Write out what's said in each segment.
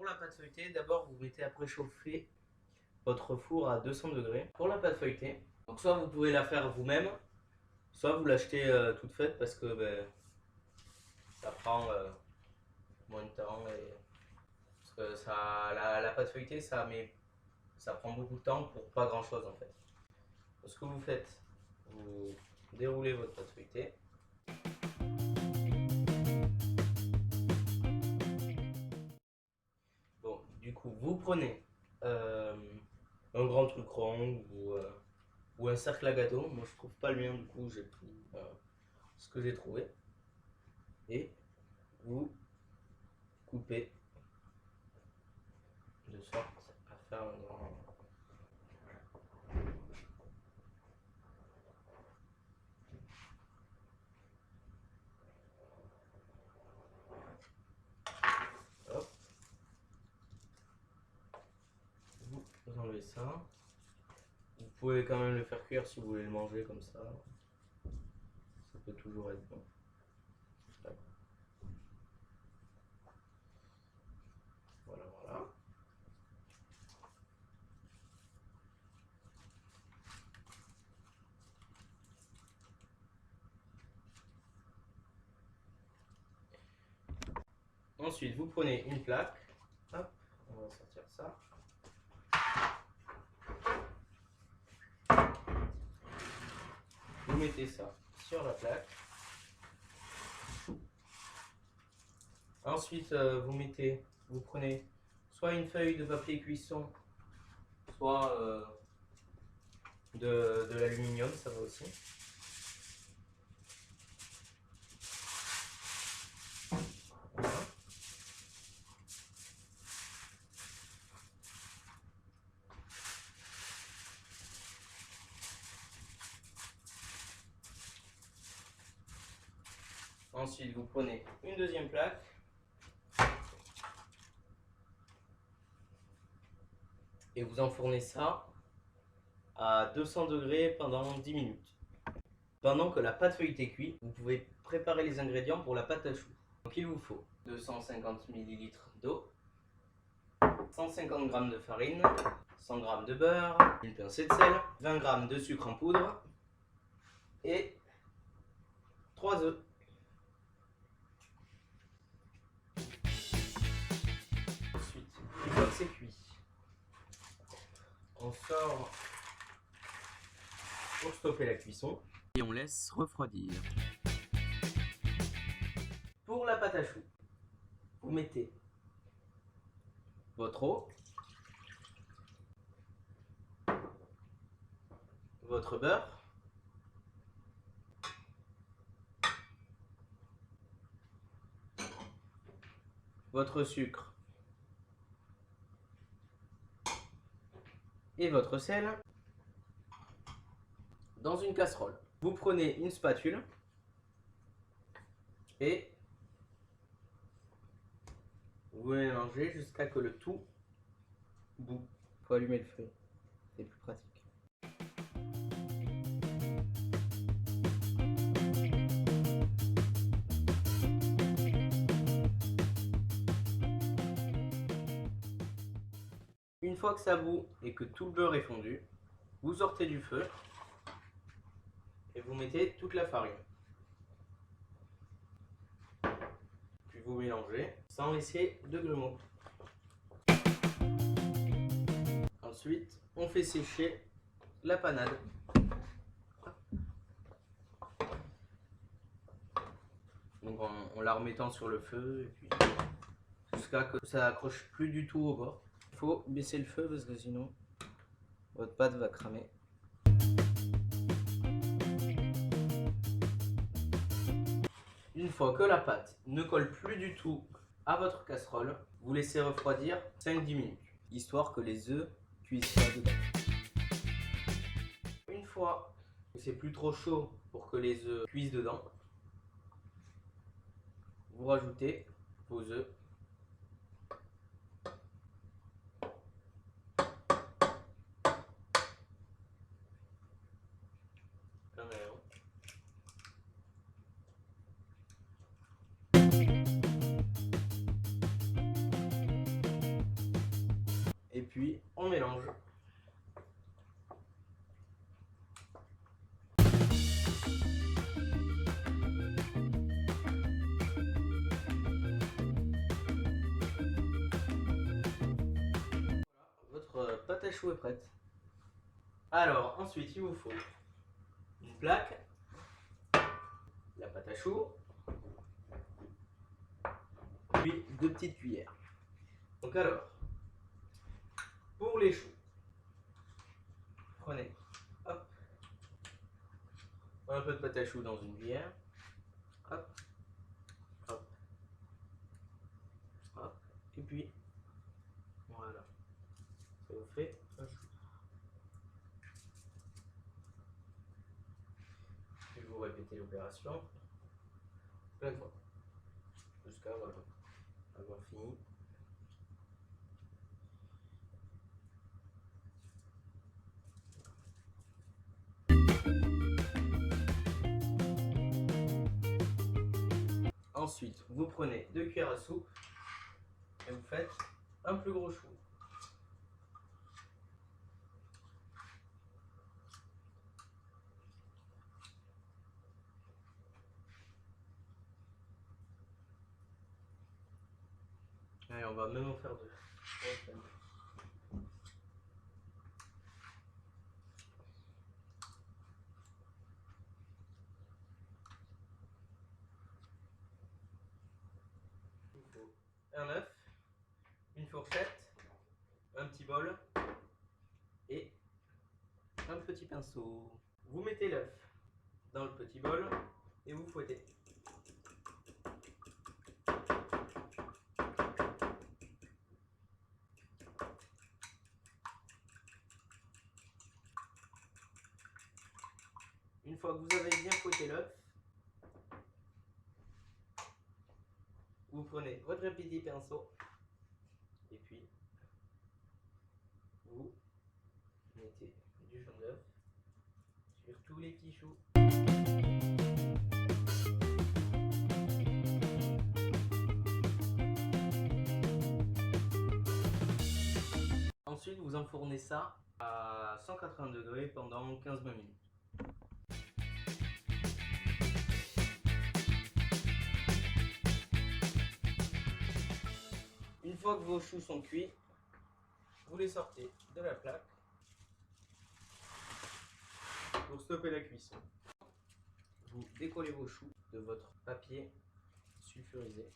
la pâte feuilletée, d'abord vous mettez à préchauffer votre four à 200 degrés. Pour la pâte feuilletée, donc soit vous pouvez la faire vous-même, soit vous l'achetez toute faite parce que ça prend moins de temps. Parce que la pâte feuilletée, ça prend beaucoup de temps pour pas grand chose en fait. Donc, ce que vous faites, vous déroulez votre pâte feuilletée. Bon, du coup, vous prenez un grand truc rond ou un cercle à gâteau. Moi, je trouve pas le mien, du coup, j'ai pris ce que j'ai trouvé. Et vous coupez de sorte à faire un grand. Hop. Vous enlevez ça. Vous pouvez quand même le faire cuire si vous voulez le manger comme ça. Ça peut toujours être bon. Voilà, voilà. Ensuite, vous prenez une plaque. Hop, on va sortir ça. Vous mettez ça sur la plaque. Ensuite, vous prenez soit une feuille de papier cuisson, soit de l'aluminium, ça va aussi. Voilà. Ensuite, vous prenez une deuxième plaque. Et vous enfournez ça à 200 degrés pendant 10 minutes. Pendant que la pâte feuilletée cuit, vous pouvez préparer les ingrédients pour la pâte à choux. Donc il vous faut 250 ml d'eau, 150 g de farine, 100 g de beurre, une pincée de sel, 20 g de sucre en poudre et 3 œufs. Ensuite, une fois que c'est cuit, on sort pour stopper la cuisson et on laisse refroidir. Pour la pâte à choux, vous mettez votre eau, votre beurre, votre sucre et votre sel dans une casserole. Vous prenez une spatule et vous mélangez jusqu'à que le tout bout. Il faut allumer le feu, c'est plus pratique. Une fois que ça bout et que tout le beurre est fondu, vous sortez du feu et vous mettez toute la farine. Puis vous mélangez sans laisser de grumeaux. Ensuite, on fait sécher la panade. Donc en la remettant sur le feu et puis jusqu'à ce que ça accroche plus du tout au bord. Il faut baisser le feu parce que sinon votre pâte va cramer. Une fois que la pâte ne colle plus du tout à votre casserole, vous laissez refroidir 5-10 minutes, histoire que les œufs cuisent pas dedans. Une fois que c'est plus trop chaud pour que les œufs cuisent dedans, vous rajoutez vos œufs. puis on mélange. Votre pâte à choux est prête. Alors ensuite il vous faut une plaque, la pâte à choux, puis 2 petites cuillères. Donc alors, pour les choux, prenez hop, un peu de pâte à choux dans une cuillère, hop, hop, hop, et puis voilà, ça vous fait un chou. Puis vous répétez l'opération plein de fois, jusqu'à voilà, avoir fini. Ensuite, vous prenez 2 cuillères à soupe et vous faites un plus gros chou. Allez, on va même en faire 2. Il faut un œuf, une fourchette, un petit bol et un petit pinceau. Vous mettez l'œuf dans le petit bol et vous fouettez. Une fois que vous avez bien fouetté l'œuf, vous prenez votre petit pinceau et puis vous mettez du jaune d'œuf sur tous les petits choux. Ensuite, vous enfournez ça à 180 degrés pendant 15-20 minutes. Une fois que vos choux sont cuits, vous les sortez de la plaque pour stopper la cuisson. Vous décollez vos choux de votre papier sulfurisé.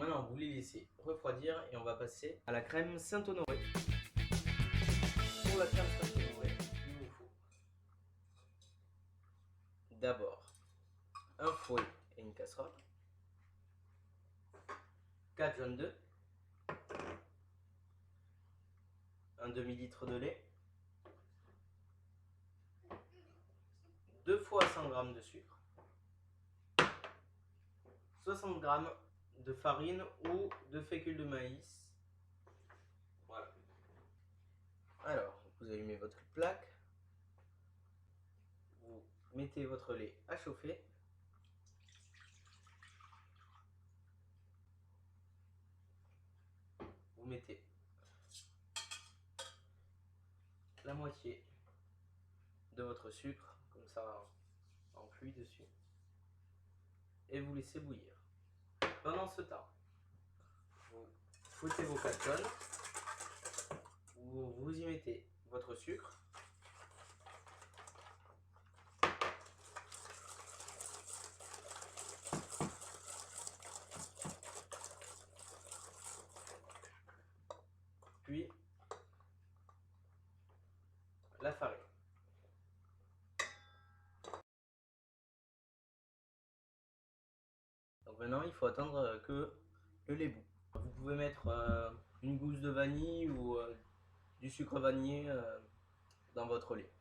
Maintenant, vous les laissez refroidir et on va passer à la crème Saint-Honoré. Pour la crème Saint-Honoré, il vous faut d'abord un fouet et une casserole, 4 jaunes d'œufs, un demi-litre de lait, 2 fois 100 g de sucre, 60 g de farine ou de fécule de maïs. Voilà. Alors, vous allumez votre plaque, vous mettez votre lait à chauffer. Vous mettez la moitié de votre sucre, comme ça en pluie dessus, et vous laissez bouillir. Pendant ce temps, vous fouettez vos 4 tonnes, vous y mettez votre sucre, puis la farine. Donc maintenant, il faut attendre que le lait bout. Vous pouvez mettre une gousse de vanille ou du sucre vanillé dans votre lait,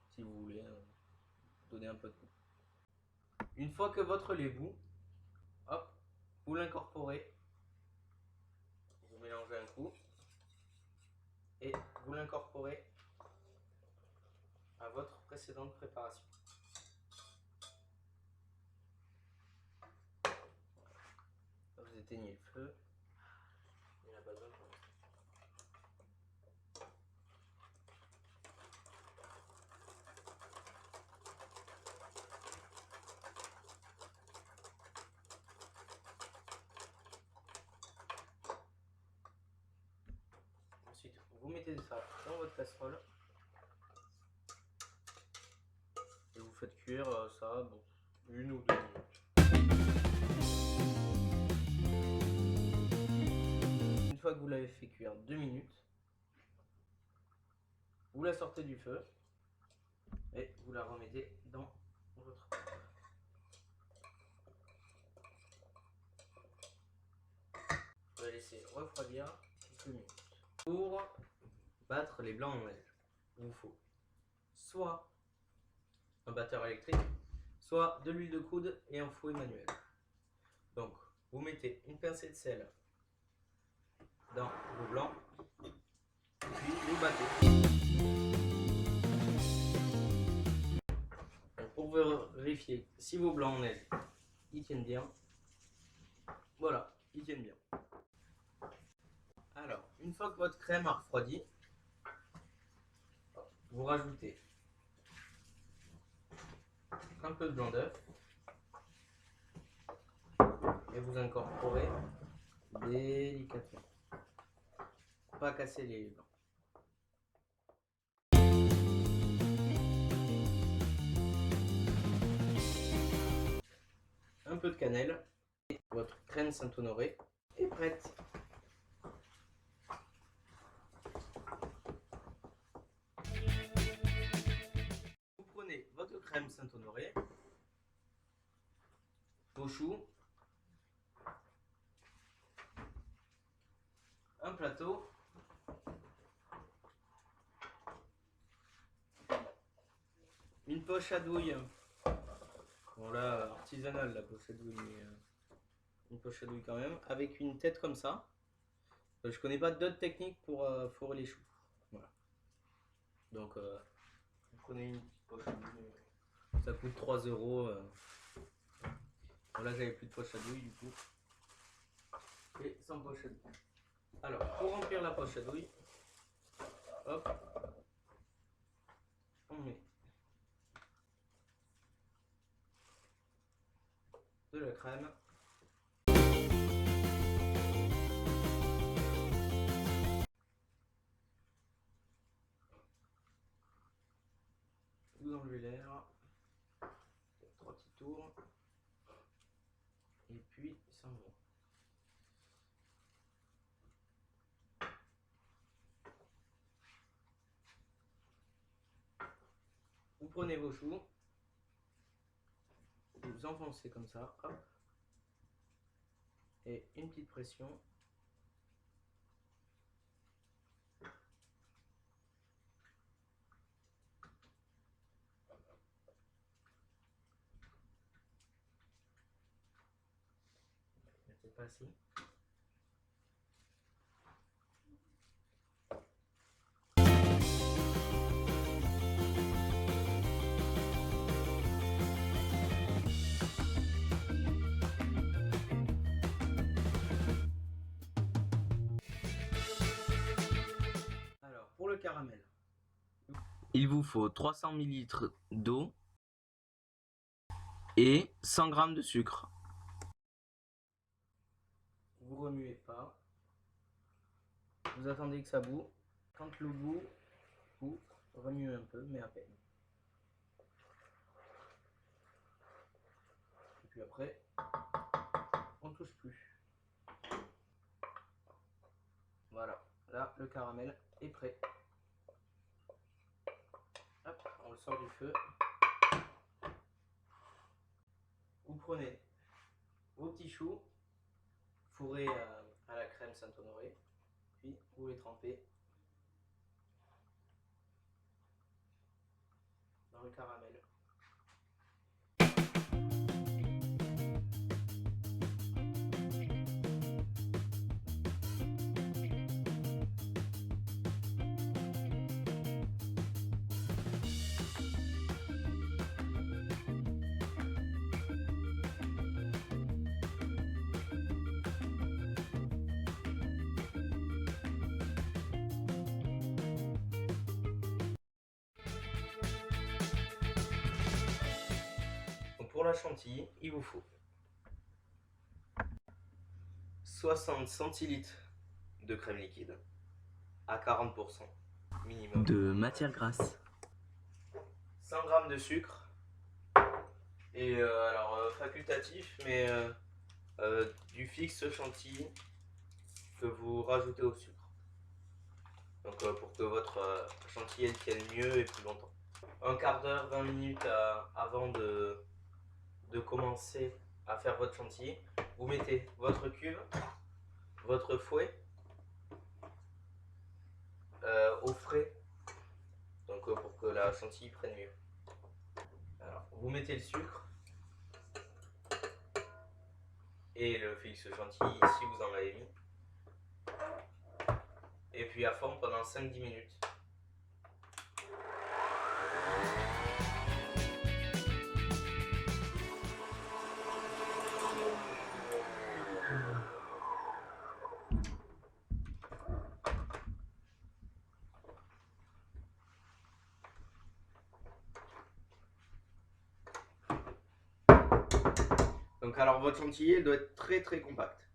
si vous voulez donner un peu de goût. Une fois que votre lait bout, hop, vous l'incorporez, vous mélangez un coup et vous l'incorporez à votre précédente préparation. éteignez le feu. Il n'a pas besoin. Ensuite, vous mettez ça dans votre casserole et vous faites cuire ça, bon, 1 ou 2 minutes. Une fois que vous l'avez fait cuire 2 minutes, vous la sortez du feu et vous la remettez dans votre pâte. Vous la laissez refroidir quelques minutes. Pour battre les blancs en neige, il vous faut soit un batteur électrique, soit de l'huile de coude et un fouet manuel. Donc, vous mettez une pincée de sel dans vos blancs, puis vous battez. Donc, pour vérifier si vos blancs en neige ils tiennent bien, voilà, ils tiennent bien. Alors, une fois que votre crème a refroidi, vous rajoutez un peu de blanc d'œuf et vous incorporez délicatement. Pas casser les blancs. Un peu de cannelle et votre crème Saint-Honoré est prête. Vous prenez votre crème Saint-Honoré, vos choux, un plateau, une poche à douille. Bon là, artisanale la poche à douille, mais une poche à douille quand même, avec une tête comme ça. Je connais pas d'autres techniques pour fourrer les choux. Voilà. Donc, vous prenez une petite poche à douille. Ça coûte 3 €. Bon, là, j'avais plus de poche à douille du coup. Et sans poche à douille. Alors, pour remplir la poche à douille, hop, on met de la crème. Vous enlevez l'air. 3 petits tours. Et puis, ça va. Vous prenez vos choux, vous enfoncez comme ça, hop, et une petite pression. C'est pas si. Alors, pour le caramel, il vous faut 300 ml d'eau et 100 g de sucre. Vous remuez pas. Vous attendez que ça bout. Quand le bout, vous remuez un peu, mais à peine. Et puis après, on touche plus. Voilà, là le caramel est prêt. Hop, on le sort du feu. Vous prenez vos petits choux fourrés à la crème Saint-Honoré, puis vous les trempez dans le caramel. pour la chantilly, il vous faut 60 centilitres de crème liquide à 40% minimum, de matière grasse, 100 g de sucre et facultatif, mais du fixe chantilly que vous rajoutez au sucre. Donc pour que votre chantilly elle tienne mieux et plus longtemps. Un quart d'heure, 20 minutes avant de commencer à faire votre chantilly, vous mettez votre cuve, votre fouet au frais, donc pour que la chantilly prenne mieux. Alors, vous mettez le sucre et le fixe chantilly si vous en avez mis, et puis à fond pendant 5-10 minutes. Donc alors votre chantilly elle doit être très très compacte.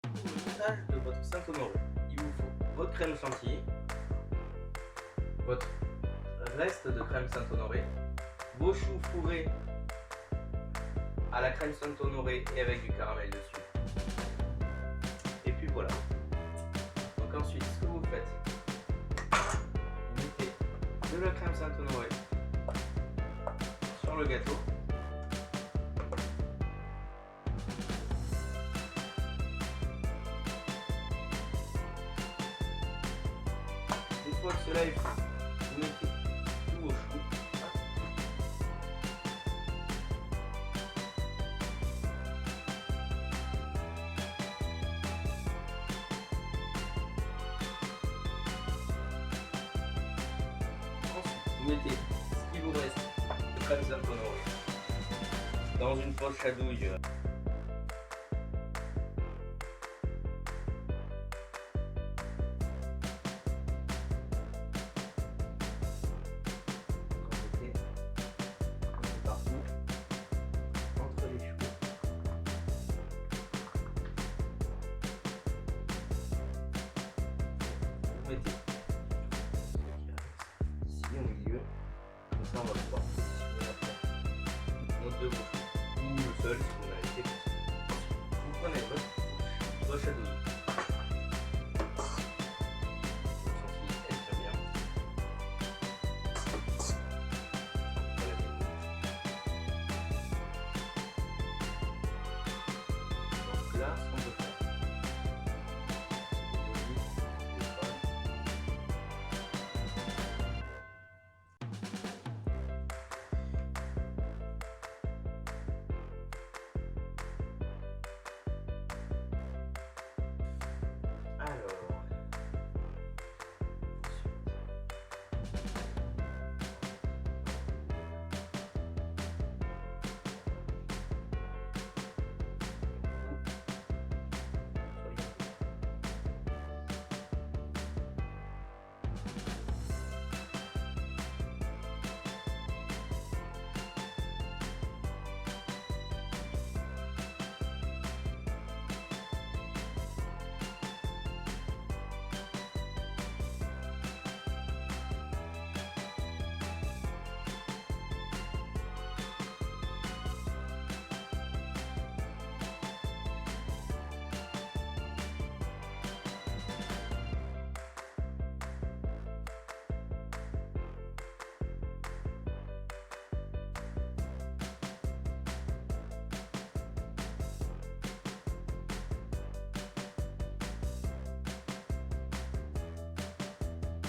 Pour le montage de votre Saint-Honoré, il vous faut votre crème chantilly, votre reste de crème Saint-Honoré, vos choux fourrés à la crème Saint-Honoré et avec du caramel dessus. Et puis voilà. Donc ensuite, ce que vous faites, vous mettez de la crème Saint-Honoré sur le gâteau. Une fois que cela est fait, vous mettez tous vos choux. Ensuite, vous mettez ce qui vous reste de crème Saint-Honoré dans une poche à douille. Partout, entre les choux. Vous mettez ici au milieu, comme ça on va pouvoir positionner après notre deux bouchons, ou le seul si vous l'avez fait. Vous prenez votre poche à douille. Là, ce qu'on peut faire,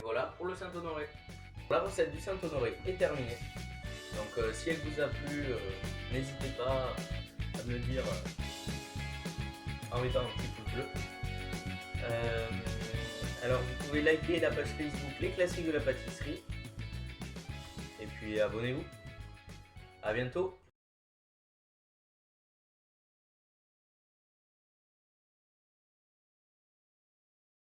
voilà pour le Saint-Honoré. La recette du Saint-Honoré est terminée. Donc si elle vous a plu, n'hésitez pas à me le dire en mettant un petit pouce bleu. Alors vous pouvez liker la page Facebook Les Classiques de la Pâtisserie. Et puis abonnez-vous. À bientôt.